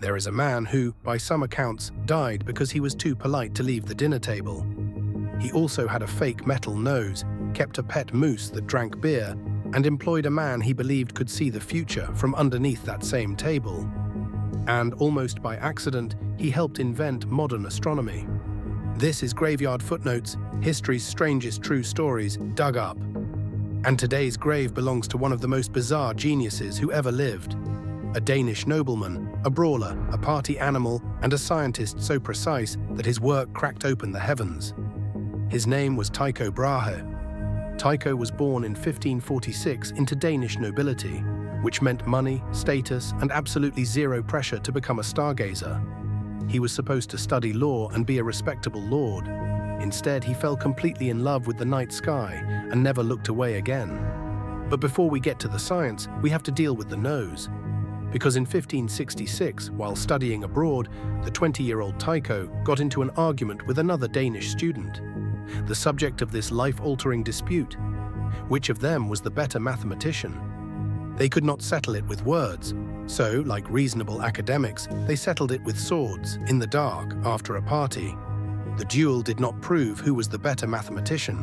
There is a man who, by some accounts, died because he was too polite to leave the dinner table. He also had a fake metal nose, kept a pet moose that drank beer, and employed a man he believed could see the future from underneath that same table. And almost by accident, he helped invent modern astronomy. This is Graveyard Footnotes, history's strangest true stories dug up. And today's grave belongs to one of the most bizarre geniuses who ever lived. A Danish nobleman, a brawler, a party animal, and a scientist so precise that his work cracked open the heavens. His name was Tycho Brahe. Tycho was born in 1546 into Danish nobility, which meant money, status, and absolutely zero pressure to become a stargazer. He was supposed to study law and be a respectable lord. Instead, he fell completely in love with the night sky and never looked away again. But before we get to the science, we have to deal with the nose. Because in 1566, while studying abroad, the 20-year-old Tycho got into an argument with another Danish student. The subject of this life-altering dispute: which of them was the better mathematician? They could not settle it with words, so, like reasonable academics, they settled it with swords, in the dark, after a party. The duel did not prove who was the better mathematician.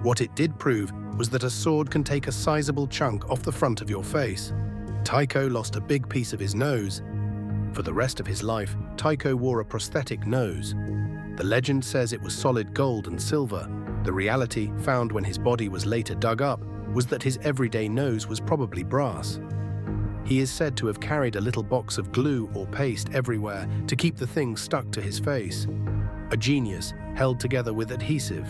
What it did prove was that a sword can take a sizable chunk off the front of your face. Tycho lost a big piece of his nose. For the rest of his life, Tycho wore a prosthetic nose. The legend says it was solid gold and silver. The reality, found when his body was later dug up, was that his everyday nose was probably brass. He is said to have carried a little box of glue or paste everywhere to keep the thing stuck to his face. A genius held together with adhesive.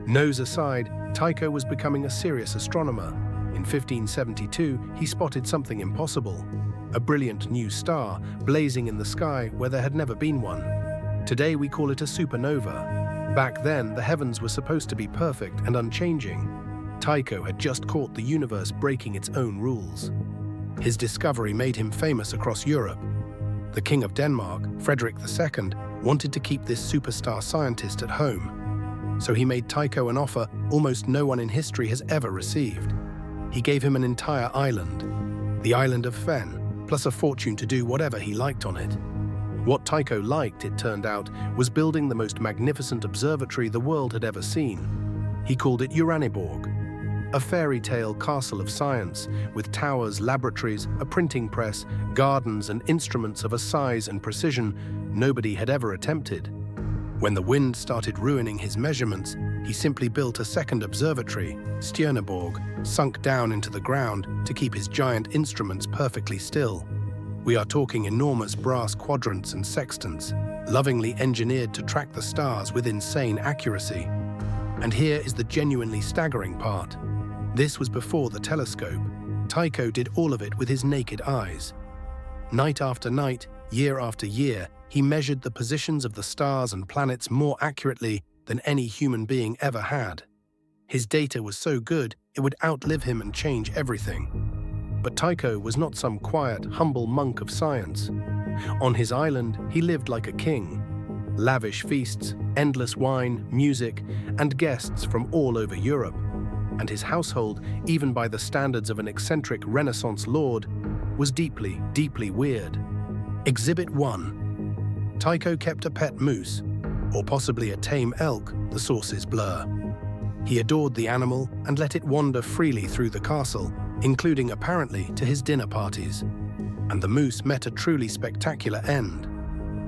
Nose aside, Tycho was becoming a serious astronomer. In 1572, he spotted something impossible: a brilliant new star blazing in the sky where there had never been one. Today we call it a supernova. Back then, the heavens were supposed to be perfect and unchanging. Tycho had just caught the universe breaking its own rules. His discovery made him famous across Europe. The King of Denmark, Frederick II, wanted to keep this superstar scientist at home. So he made Tycho an offer almost no one in history has ever received. He gave him an entire island, the island of Fen, plus a fortune to do whatever he liked on it. What Tycho liked, it turned out, was building the most magnificent observatory the world had ever seen. He called it Uraniborg, a fairy tale castle of science, with towers, laboratories, a printing press, gardens, and instruments of a size and precision nobody had ever attempted. When the wind started ruining his measurements, he simply built a second observatory, Stjerneborg, sunk down into the ground to keep his giant instruments perfectly still. We are talking enormous brass quadrants and sextants, lovingly engineered to track the stars with insane accuracy. And here is the genuinely staggering part. This was before the telescope. Tycho did all of it with his naked eyes. Night after night, year after year, he measured the positions of the stars and planets more accurately than any human being ever had. His data was so good, it would outlive him and change everything. But Tycho was not some quiet, humble monk of science. On his island, he lived like a king. Lavish feasts, endless wine, music, and guests from all over Europe. And his household, even by the standards of an eccentric Renaissance lord, was deeply, deeply weird. Exhibit 1. Tycho kept a pet moose, or possibly a tame elk, the sources blur. He adored the animal and let it wander freely through the castle, including apparently to his dinner parties. And the moose met a truly spectacular end.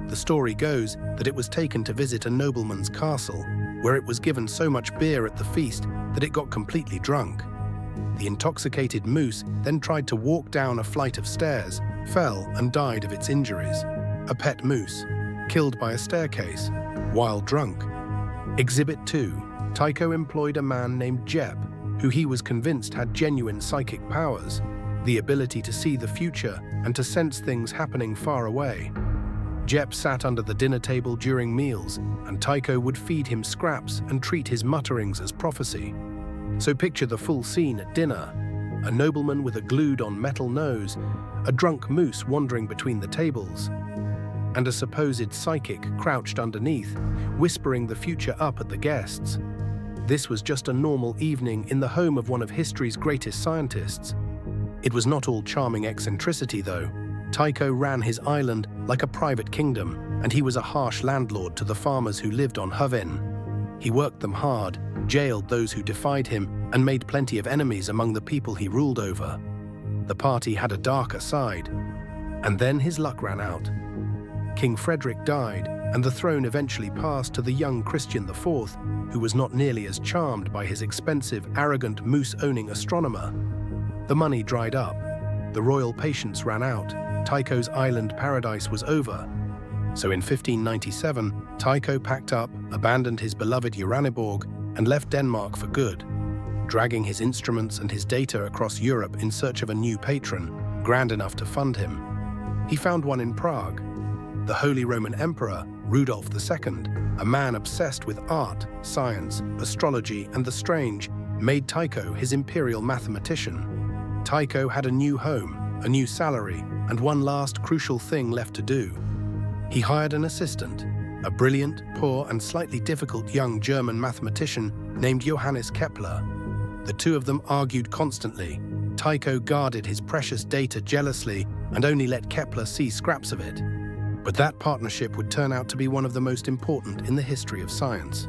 The story goes that it was taken to visit a nobleman's castle, where it was given so much beer at the feast that it got completely drunk. The intoxicated moose then tried to walk down a flight of stairs, fell and died of its injuries. A pet moose, killed by a staircase, while drunk. Exhibit 2. Tycho employed a man named Jepp, who he was convinced had genuine psychic powers, the ability to see the future and to sense things happening far away. Jepp sat under the dinner table during meals, and Tycho would feed him scraps and treat his mutterings as prophecy. So picture the full scene at dinner: a nobleman with a glued-on metal nose, a drunk moose wandering between the tables, and a supposed psychic crouched underneath, whispering the future up at the guests. This was just a normal evening in the home of one of history's greatest scientists. It was not all charming eccentricity, though. Tycho ran his island like a private kingdom, and he was a harsh landlord to the farmers who lived on Hvin. He worked them hard, jailed those who defied him, and made plenty of enemies among the people he ruled over. The party had a darker side, and then his luck ran out. King Frederick died, and the throne eventually passed to the young Christian IV, who was not nearly as charmed by his expensive, arrogant, moose-owning astronomer. The money dried up, the royal patience ran out, Tycho's island paradise was over. So in 1597, Tycho packed up, abandoned his beloved Uraniborg, and left Denmark for good, dragging his instruments and his data across Europe in search of a new patron, grand enough to fund him. He found one in Prague. The Holy Roman Emperor, Rudolf II, a man obsessed with art, science, astrology, and the strange, made Tycho his imperial mathematician. Tycho had a new home, a new salary, and one last crucial thing left to do. He hired an assistant, a brilliant, poor, and slightly difficult young German mathematician named Johannes Kepler. The two of them argued constantly. Tycho guarded his precious data jealously and only let Kepler see scraps of it. But that partnership would turn out to be one of the most important in the history of science.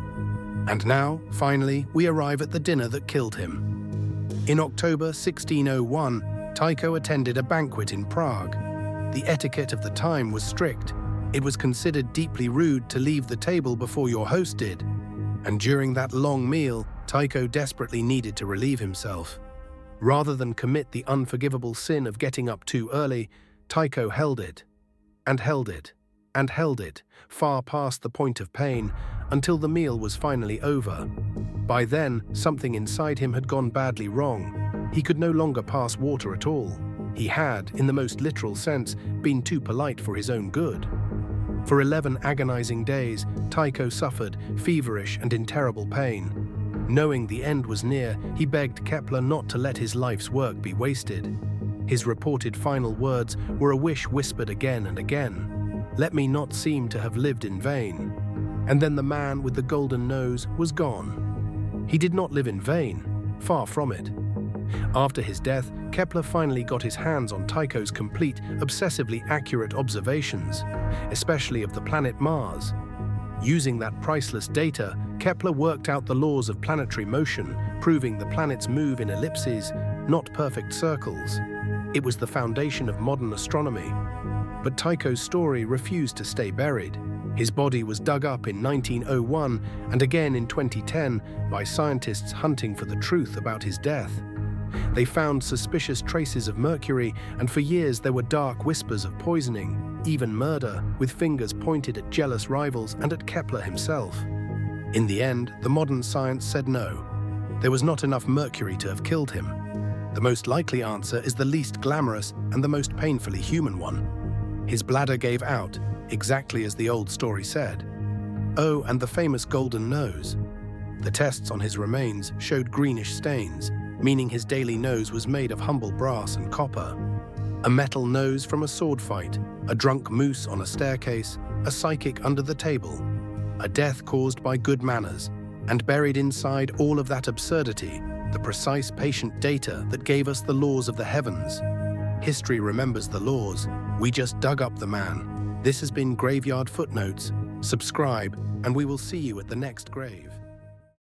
And now, finally, we arrive at the dinner that killed him. In October 1601, Tycho attended a banquet in Prague. The etiquette of the time was strict. It was considered deeply rude to leave the table before your host did. And during that long meal, Tycho desperately needed to relieve himself. Rather than commit the unforgivable sin of getting up too early, Tycho held it, and held it, and held it, far past the point of pain, until the meal was finally over. By then, something inside him had gone badly wrong. He could no longer pass water at all. He had, in the most literal sense, been too polite for his own good. For 11 agonizing days, Tycho suffered, feverish and in terrible pain. Knowing the end was near, he begged Kepler not to let his life's work be wasted. His reported final words were a wish whispered again and again. "Let me not seem to have lived in vain." And then the man with the golden nose was gone. He did not live in vain, far from it. After his death, Kepler finally got his hands on Tycho's complete, obsessively accurate observations, especially of the planet Mars. Using that priceless data, Kepler worked out the laws of planetary motion, proving the planets move in ellipses, not perfect circles. It was the foundation of modern astronomy. But Tycho's story refused to stay buried. His body was dug up in 1901 and again in 2010 by scientists hunting for the truth about his death. They found suspicious traces of mercury, and for years there were dark whispers of poisoning, even murder, with fingers pointed at jealous rivals and at Kepler himself. In the end, the modern science said no. There was not enough mercury to have killed him. The most likely answer is the least glamorous and the most painfully human one. His bladder gave out, exactly as the old story said. Oh, and the famous golden nose. The tests on his remains showed greenish stains, meaning his daily nose was made of humble brass and copper. A metal nose from a sword fight, a drunk moose on a staircase, a psychic under the table, a death caused by good manners, and buried inside all of that absurdity, the precise patient data that gave us the laws of the heavens. History remembers the laws. We just dug up the man. This has been Graveyard Footnotes. Subscribe, and we will see you at the next grave.